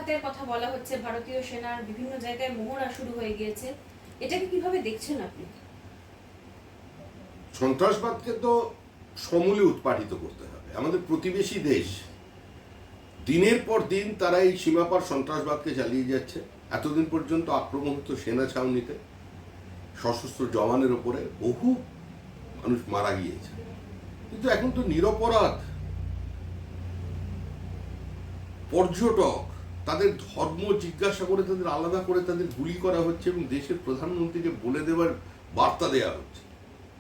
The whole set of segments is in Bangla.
প্রত্যাঘাতের কথা বলা হচ্ছে, ভারতীয় সেনার বিভিন্ন জায়গায় মহড়া শুরু হয়ে গিয়েছে, এটাকে কিভাবে দেখছেন আপনি? সন্ত্রাসবাদকে তো সমূলে উৎপাটিত করতে হবে। আমাদের প্রতিবেশী দেশ, দিনের পর দিন তারা এই সীমাপার সন্ত্রাসবাদকে চালিয়ে যাচ্ছে। এতদিন পর্যন্ত আক্রমণ হতো সেনা ছাউনিতে, সশস্ত্র জওয়ানের ওপরে বহু মানুষ মারা গিয়েছে, কিন্তু এখন তো নিরপরাধ পর্যটক, তাদের ধর্ম জিজ্ঞাসা করে তাদের আলাদা করে তাদের গুলি করা হচ্ছে এবং দেশের প্রধানমন্ত্রীকে বলে দেওয়ার বার্তা দেওয়া হচ্ছে।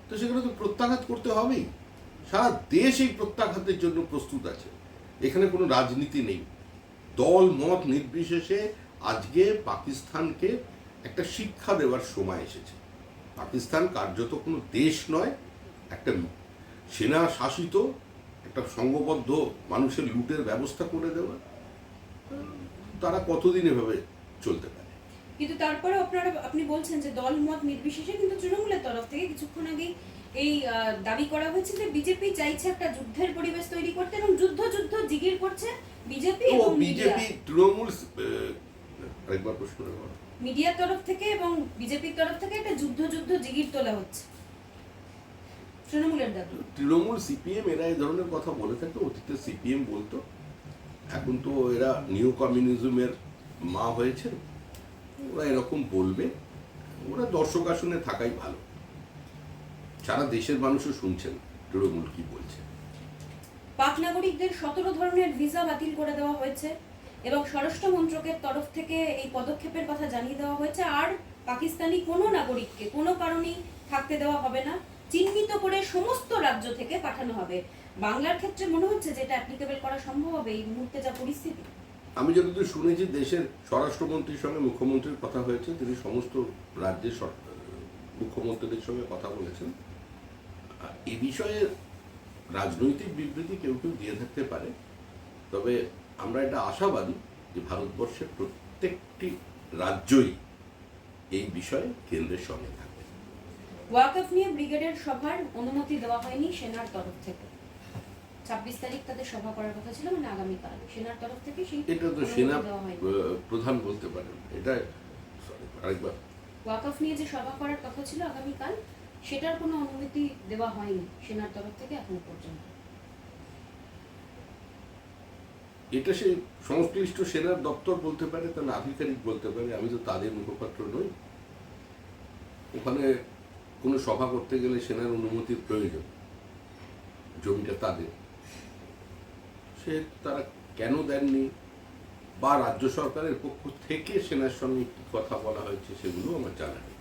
তো সেগুলো তো প্রত্যাঘাত করতে হবেই। সারা দেশ এই প্রত্যাঘাতের জন্য প্রস্তুত আছে। এখানে কোনো রাজনীতি নেই, দল মত নির্বিশেষে আজকে পাকিস্তানকে একটা শিক্ষা দেওয়ার সময় এসেছে। পাকিস্তান কার্যত কোনো দেশ নয়, একটা সেনা শাসিত একটা সংঘবদ্ধ মানুষের লুটের ব্যবস্থা করে দেওয়া। তারা কতদিন এভাবে চলতে পারে? কিন্তু তারপরে আপনি বলছেন যে দল মত নির্বিশেষে, কিন্তু তৃণমূলের তরফ থেকে কিছুক্ষণ আগে এই দাবি করা হয়েছে যে বিজেপি চাইছে একটা যুদ্ধের পরিবেশ তৈরি করতে এবং যুদ্ধ জিগির করছে বিজেপি এবং বিজেপি তৃণমূল আরেকবার প্রশ্ন মিডিয়ার তরফ থেকে এবং বিজেপির তরফ থেকে একটা যুদ্ধ জিগির তোলা হচ্ছে তৃণমূলের দাবি। তৃণমূল সিপিএম এরা এই ধরনের কথা বলে থাকে, অতীতে সিপিএম বলতো, এখন তো এরা নিউ কমিউনিজমের মা হয়েছে, ওরা এরকম বলবে। ওরা দর্শক আসনে থাকাই ভালো, সারা দেশের মানুষও শুনছেন তৃণমূল কি বলছে। পাক নাগরিকদের 17 ধরনের ভিসা বাতিল করে দেওয়া হয়েছে এবং স্বরাষ্ট্র মন্ত্রকের তরফ থেকে এই পদক্ষেপের কথা জানিয়ে দেওয়া হয়েছে। আর পাকিস্তানি কোনো নাগরিককে কোনো কারণেই থাকতে দেওয়া হবে না, চিহ্নিত করে সমস্ত রাজ্য থেকে পাঠানো হবে। বাংলার ক্ষেত্রে মনে হচ্ছে যে এটা অ্যাপ্লিকেবল করা সম্ভব হবে এই মুহূর্তে যা পরিস্থিতি? আমি যতদূর শুনেছি, দেশের স্বরাষ্ট্রমন্ত্রীর সঙ্গে মুখ্যমন্ত্রীর কথা হয়েছে, তিনি সমস্ত রাজ্যের মুখ্যমন্ত্রীদের সঙ্গে কথা বলেছেন। এ বিষয়ে রাজনৈতিক বিবৃতি কেউ দিয়ে থাকতে পারে, তবে আমরা এটা আশাবাদী যে ভারতবর্ষের প্রত্যেকটি রাজ্যই এই বিষয়ে কেন্দ্রের সঙ্গে থাকবে। ওয়াকফ নিয়ে ব্রিগেডের সভার অনুমতি দেওয়া হয়নি সেনার তরফ থেকে। 26 তারিখ তাদের সভা করার কথা ছিল, মানে আগামীকাল। সেনার তরফ থেকে সেই এটা তো সেনা প্রধান বলতে পারেন। এটা আরেকবার ওয়াকফ নিয়ে যে সভা করার কথা ছিল আগামীকাল, সেটার কোনো অনুমতি দেওয়া হয়নি সেনার তরফ থেকে এখনো পর্যন্ত। এটা সেই সংশ্লিষ্ট সেনার দপ্তর বলতে পারে, তার আধিকারিক বলতে পারে, আমি তো তাদের মুখপাত্র নই। ওখানে কোনো সভা করতে গেলে সেনার অনুমতির প্রয়োজন, জমিটা তাদের। তারা কেন দেননি বা রাজ্য সরকারের পক্ষ থেকে সেনার সঙ্গে কি কথা বলা হয়েছে সেগুলো আমার জানা নেই।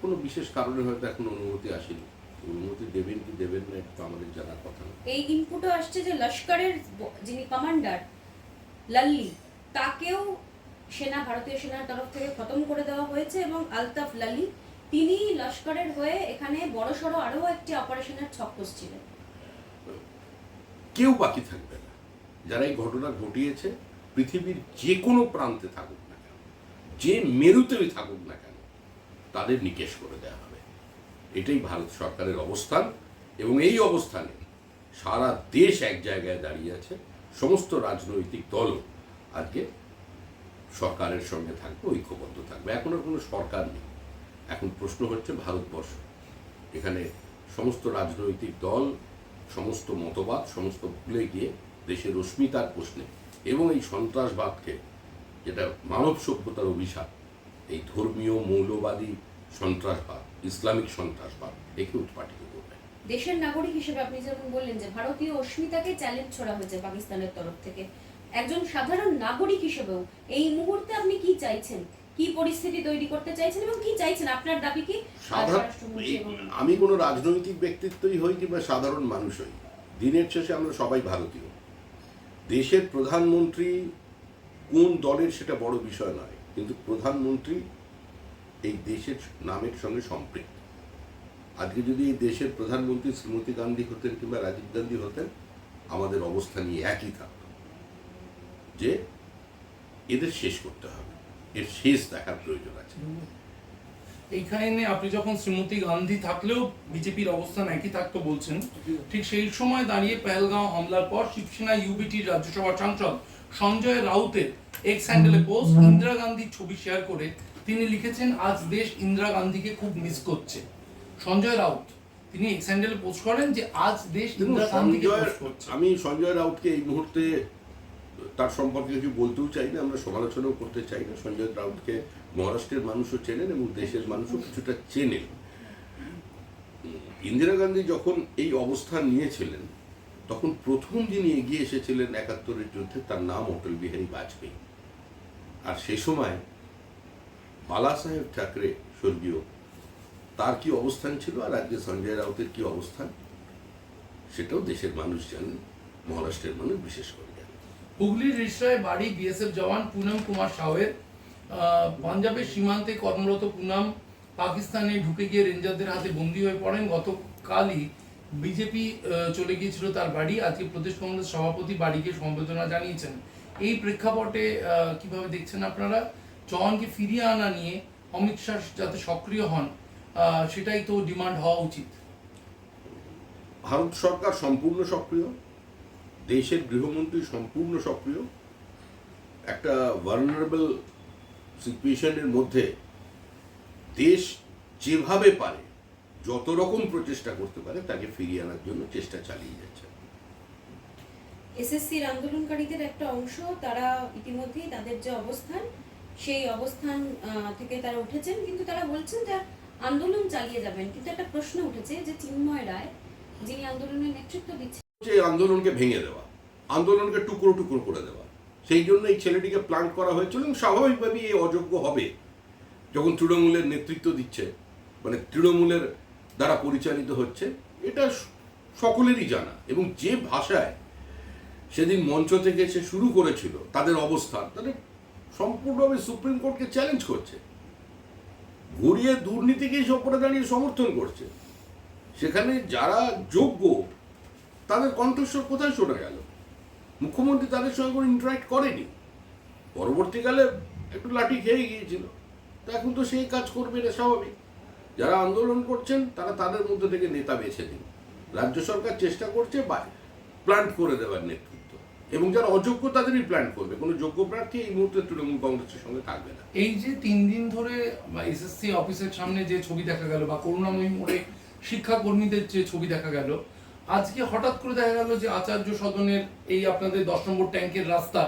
কোনো বিশেষ কারণে হয়তো এখন অনুমতি আসেনি। অনুমতি দেবেন কি দেবেন না এটা আমাদের জানার কথা না। এই ইনপুটও আসছে যে লস্করের যিনি কমান্ডার লাল্লি, তাকেও ভারতীয় সেনার তরফ থেকে খতম করে দেওয়া হয়েছে এবং আলতাফ লাল্লি তিনি লস্করের হয়ে এখানে বড়সড় আরো একটি অপারেশনের ছক কষছিলেন। কেউ বাকি থাকবে না। যারা এই ঘটনা ঘটিয়েছে পৃথিবীর যে কোনো প্রান্তে থাকুক না কেন, যে মেরুতেই থাকুক না কেন, তাদের নিকেশ করে দেওয়া হবে। এটাই ভারত সরকারের অবস্থান এবং এই অবস্থানে সারা দেশ এক জায়গায় দাঁড়িয়ে আছে। সমস্ত রাজনৈতিক দল আজকে সরকারের সঙ্গে থাকবে, ঐক্যবদ্ধ থাকবে। এখন আর কোনো সরকার নেই, এখন প্রশ্ন হচ্ছে ভারতবর্ষ। এখানে সমস্ত রাজনৈতিক দল, সমস্ত মতবাদ সমস্ত ভুলে গিয়ে দেশের অস্মিতার প্রশ্নে এবং এই সন্ত্রাসবাদকে, যেটা মানব সভ্যতার অভিশাপ, এই ধর্মীয় মৌলবাদী সন্ত্রাসবাদ, ইসলামিক সন্ত্রাসবাদ, একে উৎপাটিত করবে। দেশের নাগরিক হিসেবে আপনি যেমন বললেন যে ভারতীয় অস্মিতাকে চ্যালেঞ্জ ছোড়া হয়েছে পাকিস্তানের তরফ থেকে, একজন সাধারণ নাগরিক হিসেবেও এই মুহূর্তে আপনি কি চাইছেন, কি পরিস্থিতি তৈরি করতে চাইছেন এবং কি চাইছেন? আপনার দাবি কি? আমি কোনো রাজনৈতিক ব্যক্তিত্বই হই কিংবা সাধারণ মানুষ হই, দিনের শেষে আমরা সবাই ভারতীয়। দেশের প্রধানমন্ত্রী কোন দলের সেটা বড় বিষয় নয়, কিন্তু প্রধানমন্ত্রী এই দেশের নামের সঙ্গে সম্পৃক্ত। আজকে যদি এই দেশের প্রধানমন্ত্রী শ্রীমতী গান্ধী হতেন কিংবা রাজীব গান্ধী হতেন, আমাদের অবস্থা নিয়ে একই থাকত, যে এদের শেষ করতে হবে, এর শেষ দেখার প্রয়োজন আছে। এইখানে আপনি যখন শ্রীমতী গান্ধী থাকলেও বিজেপির অবস্থান একই থাকতো বলছেন, ঠিক সেই সময় দাঁড়িয়ে পেহেলগাঁও হামলার পর শিবসেনা ইউবিটির রাজ্যসভার সাংসদ সঞ্জয় রাউতের এক্স হ্যান্ডেলে পোস্ট, ইন্দিরা গান্ধীর ছবি শেয়ার করে তিনি লিখেছেন, আজ দেশ ইন্দিরা গান্ধীকে খুব মিস করছে। সঞ্জয় রাউত তিনি এক্স হ্যান্ডেলে পোস্ট করেন যে আজ দেশ ইন্দিরা গান্ধীকে মিস করছে। আমি সঞ্জয় রাউতকে এই মুহূর্তে তার সম্পর্কে কিছু বলতেও চাই না, আমরা সমালোচনাও করতে চাই না। সঞ্জয় রাউতকে মহারাষ্ট্রের মানুষও চেনেন এবং দেশের মানুষও কিছুটা চেনেন। ইন্দিরা গান্ধী যখন এই অবস্থান নিয়েছিলেন তখন প্রথম যিনি এগিয়ে এসেছিলেন ৭১-এর যুদ্ধে তার নাম অটল বিহারী বাজপেয়ী। আর সেই সময় বালা সাহেব ঠাকরে স্বর্গীয়, তার কি অবস্থান ছিল আর আজকে সঞ্জয় রাউতের কি অবস্থান সেটাও দেশের মানুষ জানেন, মহারাষ্ট্রের মানুষ বিশেষ করে জানেন। হুগলির রিসরায় বাড়ি বিএসএফ জওয়ান পুনম কুমার সাহের। পাঞ্জাবের সীমান্তে কর্মরত পুনম পাকিস্তানে ঢুকে গিয়ে রেঞ্জারদের হাতে বন্দী হয়ে পড়েন। গতকালই বিজেপি চলে গিয়েছিল তার বাড়ি। আজকে প্রদেশ কংগ্রেস সভাপতি বাড়িকে সমবেদনা জানিয়েছেন। এই প্রেক্ষাপটে কিভাবে দেখছেন আপনারা? জওয়ানকে ফিরিয়ে আনা নিয়ে অমিত শাহ যাতে সক্রিয় হন, সেটাই তো ডিমান্ড হওয়া উচিত। ভারত সরকার সম্পূর্ণ সক্রিয়, দেশের গৃহমন্ত্রী সম্পূর্ণ সক্রিয়। একটা ভালনারেবল সিচুয়েশনের মধ্যে দেশ যেভাবে পারে যত রকম প্রচেষ্টা করতে পারে তাকে ফিরিয়ে আনার জন্য চেষ্টা চালিয়ে যাচ্ছে। এসএসসির আন্দোলনকারীদের একটা অংশ তারা ইতিমধ্যেই তাদের যে অবস্থান সেই অবস্থান থেকে তারা উঠেছেন, কিন্তু তারা বলছেন যে আন্দোলন চালিয়ে যাবেন। কিন্তু একটা প্রশ্ন উঠেছে যে চিন্ময় রায় যিনি আন্দোলনের নেতৃত্ব দিচ্ছেন, এই আন্দোলনকে ভেঙে দেওয়া, আন্দোলনকে টুকরো টুকরো করে দেওয়া, সেই জন্য এই ছেলেটিকে প্ল্যান করা হয়েছিল এবং স্বাভাবিকভাবেই এই অযোগ্য হবে যখন তৃণমূলের নেতৃত্ব দিচ্ছে, মানে তৃণমূলের দ্বারা পরিচালিত হচ্ছে, এটা সকলেরই জানা। এবং যে ভাষায় সেদিন মঞ্চ থেকে সে শুরু করেছিল তাদের অবস্থান, তাদের সম্পূর্ণভাবে সুপ্রিম কোর্টকে চ্যালেঞ্জ করছে, ঘুরিয়ে দুর্নীতিকে ওপরে দাঁড়িয়ে সমর্থন করছে। সেখানে যারা যোগ্য তাদের কণ্ঠস্বর কোথায় শোনা গেল? মুখ্যমন্ত্রী তাদের সঙ্গে কোনো ইন্টারাক্ট করেনি। পরবর্তীকালে একটু লাঠি খেয়ে গিয়েছিল, তা এখন তো সেই কাজ করবে না, স্বাভাবিক। যারা আন্দোলন করছেন তারা তাদের মধ্যে থেকে নেতা বেছে দিন। রাজ্য সরকার চেষ্টা করছে প্ল্যান্ট করে দেওয়ার নেতৃত্ব, এবং যারা অযোগ্য তাদেরই প্ল্যান্ট করবে। কোনো যোগ্য প্রার্থী এই মুহূর্তে তৃণমূল কংগ্রেসের সঙ্গে থাকবে না। এই যে 3 দিন ধরে এসএসসি অফিসের সামনে যে ছবি দেখা গেল বা করুণাময়ী মোড়ে শিক্ষাকর্মীদের যে ছবি দেখা গেল, আজকে হঠাৎ করে দেখা গেল যে আচার্য সদনের এই আপনাদের 10 নম্বর ট্যাঙ্কের রাস্তা,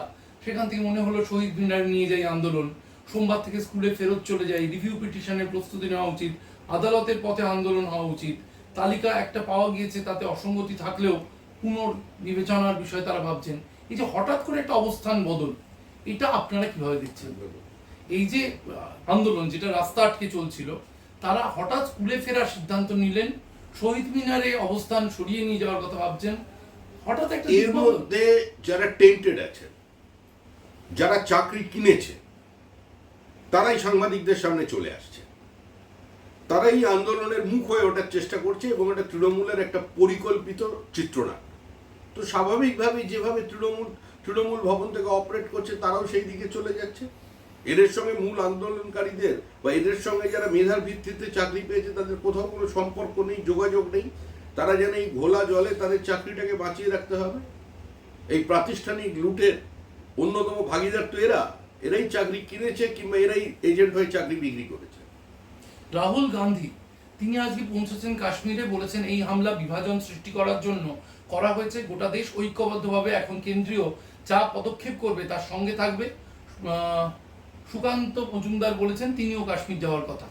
সেখান থেকে মনে হলো শহীদ মিনারে নিয়ে যাই আন্দোলন। সোমবার থেকে স্কুলে ফেরত চলে যাই, রিভিউ পিটিশনের প্রস্তুতি নেওয়া উচিত, আদালতের পথে আন্দোলন হওয়া উচিত। তালিকা একটা পাওয়া গিয়েছে, তাতে অসঙ্গতি থাকলেও পুনর্বিবেচনার বিষয় তারা ভাবছেন। এই যে হঠাৎ করে একটা অবস্থান বদল, এটা আপনারা কিভাবে দেখছেন? এই যে আন্দোলন যেটা রাস্তা আটকে চলছিল, তারা হঠাৎ স্কুলে ফেরার সিদ্ধান্ত নিলেন, শহীদ মিনারে অবস্থান সরিয়ে নিয়ে যাওয়ার কথা ভাবছেন, হঠাৎ একটা এর মধ্যে যারা টেন্টেড আছে, যারা চাকরি কিনেছে, তারাই সাংবাদিকদের সামনে চলে আসছে, তারাই আন্দোলনের মুখ হয়ে ওঠার চেষ্টা করছে এবং এটা তৃণমূলের একটা পরিকল্পিত চিত্রনাট্য। তো স্বাভাবিকভাবেই যেভাবে তৃণমূল ভবন থেকে অপারেট করছে তারাও সেই দিকে চলে যাচ্ছে। এদের সঙ্গে মূল আন্দোলনকারীদের বা এদের সঙ্গে যারা মেধার ভিত্তিতে চাকরি পেয়েছে তাদের কোথাও কোনো সম্পর্ক নেই, যোগাযোগ নেই। তারা যেন এই ঘোলা জলে তাদের চাকরিটাকে বাঁচিয়ে রাখতে হবে। এই প্রাতিষ্ঠানিক লুটের অন্যতম ভাগিদার তো এরাই চাকরি কিনেছে কিংবা এরাই এজেন্ট হয়ে চাকরি বিক্রি করেছে। রাহুল গান্ধী তিনি আজকে পৌঁছেছেন কাশ্মীরে, বলেছেন এই হামলা বিভাজন সৃষ্টি করার জন্য করা হয়েছে। গোটা দেশ ঐক্যবদ্ধভাবে এখন কেন্দ্রীয় যা পদক্ষেপ করবে তার সঙ্গে থাকবে। সুকান্ত মজুমদার বলেছেন তিনিও কাশ্মীর যাওয়ার কথা।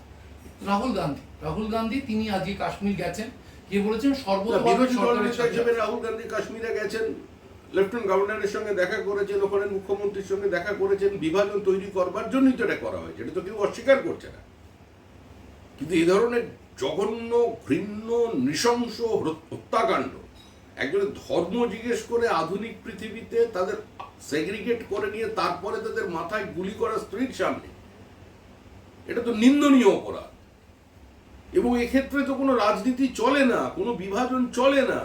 রাহুল গান্ধী তিনি আজকে কাশ্মীর গেছেন, গিয়ে বলেছেন সর্বতভাবে রাহুল গান্ধী কাশ্মীরে গেছেন, লেফটেন্যান্ট গভর্নরের সঙ্গে দেখা করেছেন, ওখানে মুখ্যমন্ত্রীর সঙ্গে দেখা করেছেন। বিভাজন তৈরি করবার জন্যই তো এটা করা হয়েছে, এটা তো কেউ অস্বীকার করছে না। কিন্তু এই ধরনের জঘন্য, ঘৃণ্য, নৃশংস হত্যাকাণ্ড, একজনের ধর্ম জিজ্ঞেস করে আধুনিক পৃথিবীতে তাদের সেগ্রিগেট করে নিয়ে তারপরে তাদের মাথায় গুলি করা স্ত্রীর সামনে, এটা তো নিন্দনীয় অপরাধ। এবং এক্ষেত্রে তো কোনো রাজনীতি চলে না, কোনো বিভাজন চলে না।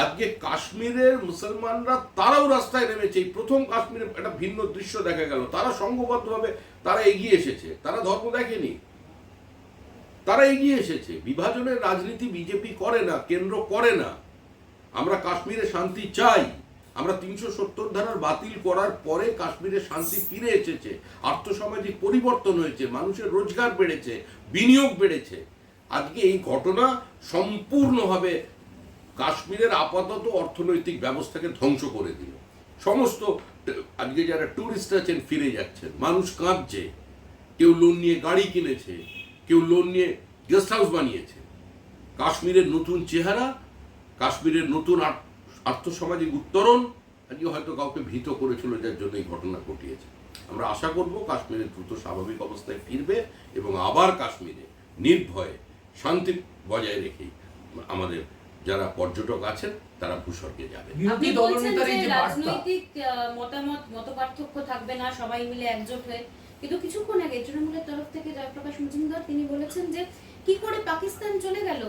আজকে কাশ্মীরের মুসলমানরা তারাও রাস্তায় নেমেছে। এই প্রথম কাশ্মীরে একটা ভিন্ন দৃশ্য দেখা গেল। তারা সংঘবদ্ধভাবে তারা এগিয়ে এসেছে, তারা ধর্ম দেখেনি, তারা এগিয়ে এসেছে। বিভাজনের রাজনীতি বিজেপি করে না, কেন্দ্র করে না। আমরা কাশ্মীরে শান্তি চাই, আমরা 370 ধারার বাতিল করার পরে কাশ্মীরে শান্তি ফিরে এসেছে, আর্থসামাজিক পরিবর্তন হয়েছে, মানুষের রোজগার বেড়েছে, বিনিয়োগ বেড়েছে। আজকে এই ঘটনা সম্পূর্ণভাবে কাশ্মীরের আপাতত অর্থনৈতিক ব্যবস্থাকে ধ্বংস করে দিল। সমস্ত আজকে যারা ট্যুরিস্ট আছেন ফিরে যাচ্ছেন, মানুষ কাঁদছে, কেউ লোন নিয়ে গাড়ি কিনেছে, কেউ লোন নিয়ে গেস্ট হাউস বানিয়েছে। কাশ্মীরের নতুন চেহারা, কাশ্মীরের নতুন আর্থসামাজিক উত্তরণ আজকে হয়তো কাউকে ভীত করেছিল, যার জন্য এই ঘটনা ঘটিয়েছে। আমরা আশা করব কাশ্মীরের দ্রুত স্বাভাবিক অবস্থায় ফিরবে এবং আবার কাশ্মীরে নির্ভয়ে শান্তি বজায় রেখেই আমাদের যারা পর্যটক আছেন তারা ভূস্বর্গে যাবে। আপনি বলছেন যে রাজনৈতিক মতপার্থক্য থাকবে না, সবাই মিলে একজোট হয়ে, কিন্তু কিছুক্ষণ আগে তৃণমূলের তরফ থেকে জয়প্রকাশ মজুমদার তিনি বলেছেন যে কি করে পাকিস্তান চলে গেল,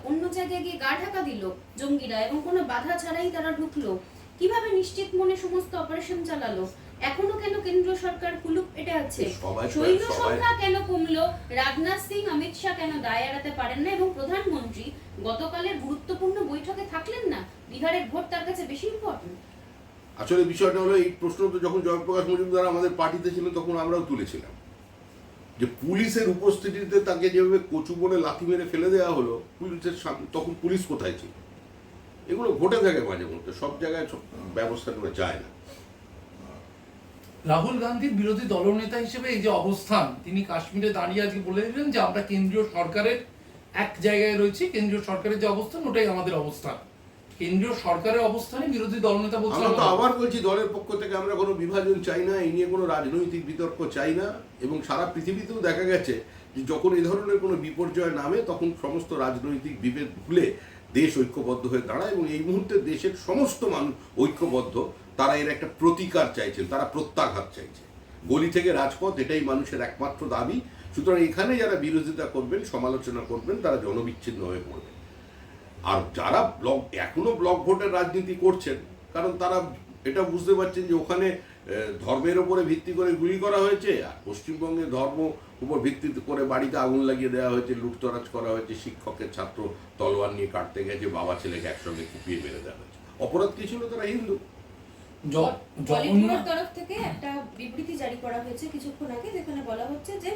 অন্য জায়গায় গিয়ে গা ঢাকা দিল জঙ্গিরা এবং কোনো বাধা ছাড়াই তারা ঢুকলো, কিভাবে নিশ্চিত মনে সমস্ত অপারেশন চালালো, এখনো কেন কেন্দ্র সরকার কুলুপ পেটে আছে, সৈন্য সংখ্যা কেন কমলো, রাজনাথ সিং অমিত শাহ কেন দায় এড়াতে পারেন না এবং প্রধানমন্ত্রী গতকালের গুরুত্বপূর্ণ বৈঠকে থাকলেন না, বিহারের ভোট তার কাছে বেশি ইম্পর্টেন্ট। আসলে বিষয়টা হলো, এই প্রশ্ন তো যখন জয়প্রকাশ মজুমদার আমাদের পার্টিতে ছিল তখন আমরাও তুলেছিলাম যে পুলিশের উপস্থিতিতে তাকে যেভাবে কচু বনে লাথি মেরে ফেলে দেওয়া হলো, পুলিশের সামনে তখন পুলিশ কোথায় ছিল? এগুলো ঘটে থাকে মাঝে মধ্যে, সব জায়গায় সব ব্যবস্থা করা যায় না। রাহুল গান্ধীর বিরোধী দলনেতা হিসেবে এই যে অবস্থান, তিনি কাশ্মীরে দাঁড়িয়ে আজকে বলে দিলেন যে আমরা কেন্দ্রীয় সরকারের এক জায়গায় রয়েছি, কেন্দ্রীয় সরকারের যে অবস্থান ওটাই আমাদের অবস্থান। কেন্দ্রীয় সরকারের অবস্থানে বিরোধী দলনেতা বলছেন, আমরা তো আবার বলছি দলের পক্ষ থেকে আমরা কোনো বিভাজন চাই না, এই নিয়ে কোনো রাজনৈতিক বিতর্ক চাই না। এবং সারা পৃথিবীতেও দেখা গেছে যে যখন এই ধরনের কোনো বিপর্যয় নামে তখন সমস্ত রাজনৈতিক বিভেদ ভুলে দেশ ঐক্যবদ্ধ হয়ে দাঁড়ায় এবং এই মুহূর্তে দেশের সমস্ত মানুষ ঐক্যবদ্ধ, তারা এর একটা প্রতিকার চাইছেন, তারা প্রত্যাঘাত চাইছে। গলি থেকে রাজপথ, এটাই মানুষের একমাত্র দাবি। সুতরাং এখানে যারা বিরোধিতা করবেন, সমালোচনা করবেন, তারা জনবিচ্ছিন্ন হয়ে পড়বে। আর যারা এখনো ব্লক ভোটের রাজনীতি করছেন, কারণ তারা এটা বুঝতে পারছেন যে ওখানে ধর্মের ওপরে ভিত্তি করে গুলি করা হয়েছে, আর পশ্চিমবঙ্গে ধর্ম উপর ভিত্তি করে বাড়িতে আগুন লাগিয়ে দেওয়া হয়েছে, লুটতরাজ করা হয়েছে, শিক্ষকের ছাত্র তলোয়ার নিয়ে কাটতে গেছে, বাবা ছেলেকে একসঙ্গে কুপিয়ে মেরে দেওয়া হয়েছে। অপরাধ কি ছিল? তারা হিন্দু। বলিউডের তরফ থেকে একটা বিবৃতি জারি করা হয়েছে কিছুক্ষণ আগে, যেখানে বলা হচ্ছে যে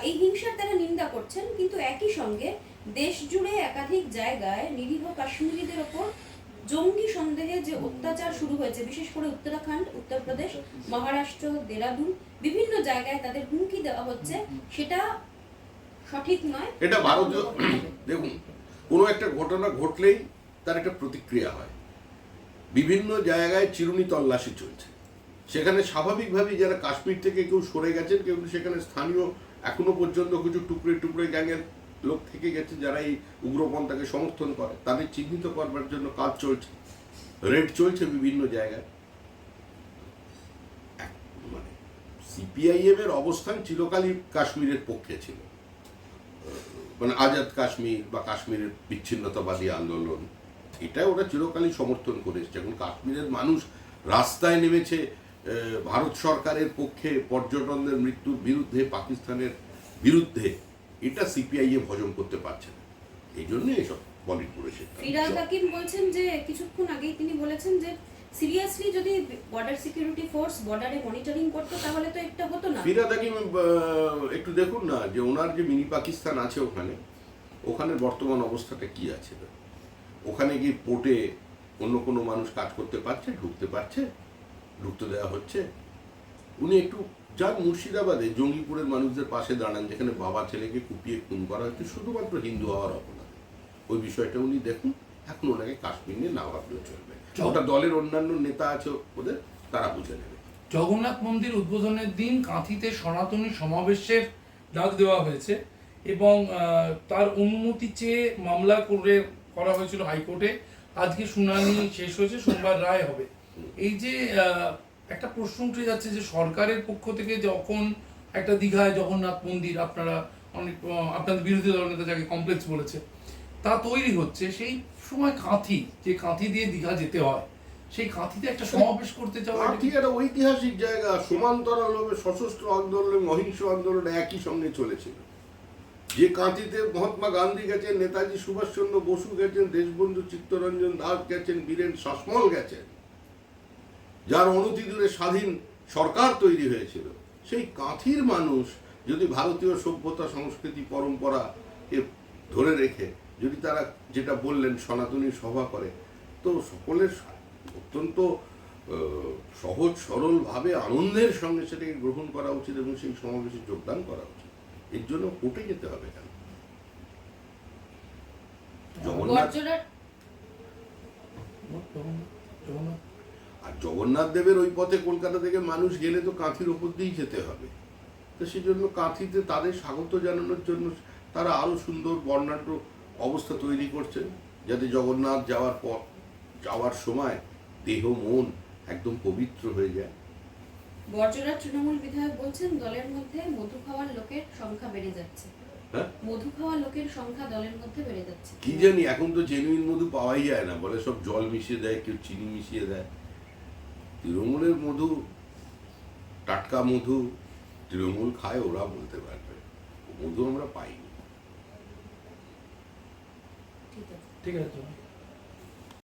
এই হিংসার তারা নিন্দা করছেন, কিন্তু একই সঙ্গে দেশ জুড়ে একাধিক জায়গায় নিরীহ কাশ্মীরিদের ওপর জঙ্গি সন্দেহে যে অত্যাচার শুরু হয়েছে, বিশেষ করে উত্তরাখণ্ড, উত্তরপ্রদেশ, মহারাষ্ট্র, দেরাদুন, বিভিন্ন জায়গায় তাদের হুমকি দেওয়া হচ্ছে, সেটা সঠিক নয়। এটা ভারতীয়, দেখুন, কোনো একটা ঘটনা ঘটলেই তার একটা প্রতিক্রিয়া হয়। বিভিন্ন জায়গায় চিরুনি তল্লাশি চলছে, সেখানে স্বাভাবিকভাবেই যারা কাশ্মীর থেকে কেউ সরে গেছেন, কেউ সেখানে স্থানীয় এখনো পর্যন্ত কিছু টুকরে টুকরে গ্যাংয়ের লোক থেকে গেছে যারা এই উগ্রপন্থাকে সমর্থন করে, তাদের চিহ্নিত করবার জন্য কাজ চলছে, রেড চলছে বিভিন্ন জায়গায়। মানে সিপিআইএম এর অবস্থান চিরকালই কাশ্মীরের পক্ষে ছিল, মানে আজাদ কাশ্মীর বা কাশ্মীরের বিচ্ছিন্নতাবাদী আন্দোলন, এটা ওরা চিরকালই সমর্থন করে এসছে। এখন কাশ্মীরের মানুষ রাস্তায় নেমেছে ভারত সরকারের পক্ষে, পর্যটকদের মৃত্যুর বিরুদ্ধে, পাকিস্তানের বিরুদ্ধে, এটা সিপিআইএম হজম করতে পারছে না, এই জন্য এসব বলিউড করেছে। ফিরাদ হাকিম বলছেন যে কিছুক্ষণ আগেই তিনি বলেছেন যে সিরিয়াসলি যদি বর্ডার সিকিউরিটি ফোর্স বর্ডারে মনিটরিং করতো তাহলে তো এটা হতো না। ফিরাদ হাকিম একটু দেখুন না যে ওনার যে মিনি পাকিস্তান আছে ওখানে বর্তমান অবস্থাটা কি আছে। ওখানে গিয়ে পোর্টে অন্য কোনো মানুষ কাজ করতে পারছে, ঢুকতে দেওয়া হচ্ছে। উনি একটু যান মুর্শিদাবাদে, জঙ্গিপুরের মানুষদের পাশে দাঁড়ান, যেখানে বাবা ছেলেকে কুপিয়ে খুন করা হচ্ছে শুধুমাত্র হিন্দু হওয়ার অপরাধে। ওই বিষয়টা উনি দেখুন, এখন ওনাকে কাশ্মীর নিয়ে না ভাবলেও চলবে। ওটা দলের অন্যান্য নেতা আছে ওদের, তারা বুঝে নেবে। জগন্নাথ মন্দির উদ্বোধনের দিন কাঁথিতে সনাতনী সমাবেশের ডাক দেওয়া হয়েছে এবং তার অনুমতি চেয়ে মামলা করা হয়েছিল হাইকোর্টে। আজকে শুনানি শেষ হয়েছে, সোমবার রায় হবে। এই যে একটা প্রশ্ন উঠে যাচ্ছে যে সরকারের পক্ষ থেকে যখন একটা দীঘায় জগন্নাথ মন্দির, আপনারা অনেক আপনাদের বিরোধী দলনেতা যাকে কমপ্লেক্স বলেছে, তা তৈরি হচ্ছে, সেই সময় যে কাঁথি দিয়ে দীঘা যেতে হয়, সেই কাঁথিতে একটা সমাবেশ করতে যাওয়া, কাঁথি একটা ঐতিহাসিক জায়গা, সমান্তরালভাবে সশস্ত্র আন্দোলন, অহিংস আন্দোলন একই সঙ্গে চলেছিল। যে কাঁথিতে মহাত্মা গান্ধী গেছেন, নেতাজি সুভাষচন্দ্র বসু গেছেন, দেশবন্ধু চিত্তরঞ্জন দাস গেছেন, বীরেন শাসমল গেছেন, যার অনতিদূরে স্বাধীন সরকার তৈরি হয়েছিল, সেই কাঁথির মানুষ যদি ভারতীয় সভ্যতা সংস্কৃতি পরম্পরাকে ধরে রেখে যদি তারা যেটা বললেন সনাতনী সভা করে, তো সকলের অত্যন্ত সহজ সরলভাবে আনন্দের সঙ্গে সেটাকে গ্রহণ করা উচিত এবং সেই সমাবেশে যোগদান করা উচিত। এর জন্য কোর্টে যেতে হবে কেন? জগন্নাথ বর্জরার আর জগন্নাথ দেবের ওই পথে কলকাতা থেকে মানুষ গেলে তো কাঁথির ওপর দিয়েই যেতে হবে। তো সেই জন্য কাঁথিতে তাদের স্বাগত জানানোর জন্য তারা আরো সুন্দর বর্ণাঢ্য অবস্থা তৈরি করছেন, যাতে জগন্নাথ যাওয়ার সময় দেহ মন একদম পবিত্র হয়ে যায়। বর্জরার তৃণমূল বিধায়ক বলছেন দলের মধ্যে মধু খাওয়ার লোকের সংখ্যা বেড়ে যাচ্ছে। হ্যাঁ, মধু খাওয়া লোকের সংখ্যা দলের মধ্যে বেড়ে যাচ্ছে। কি জানি, এখন তো জেনুইন মধু পাওয়াই যায় না, বলে সব জল মিশিয়ে দেয়, কেউ চিনি মিশিয়ে দেয়। তৃণমূলের মধু, টাটকা মধু তৃণমূল খায়, ওরা বলতে পারবে। মধু আমরা পাইনি। ঠিক আছে। ঠিক আছে।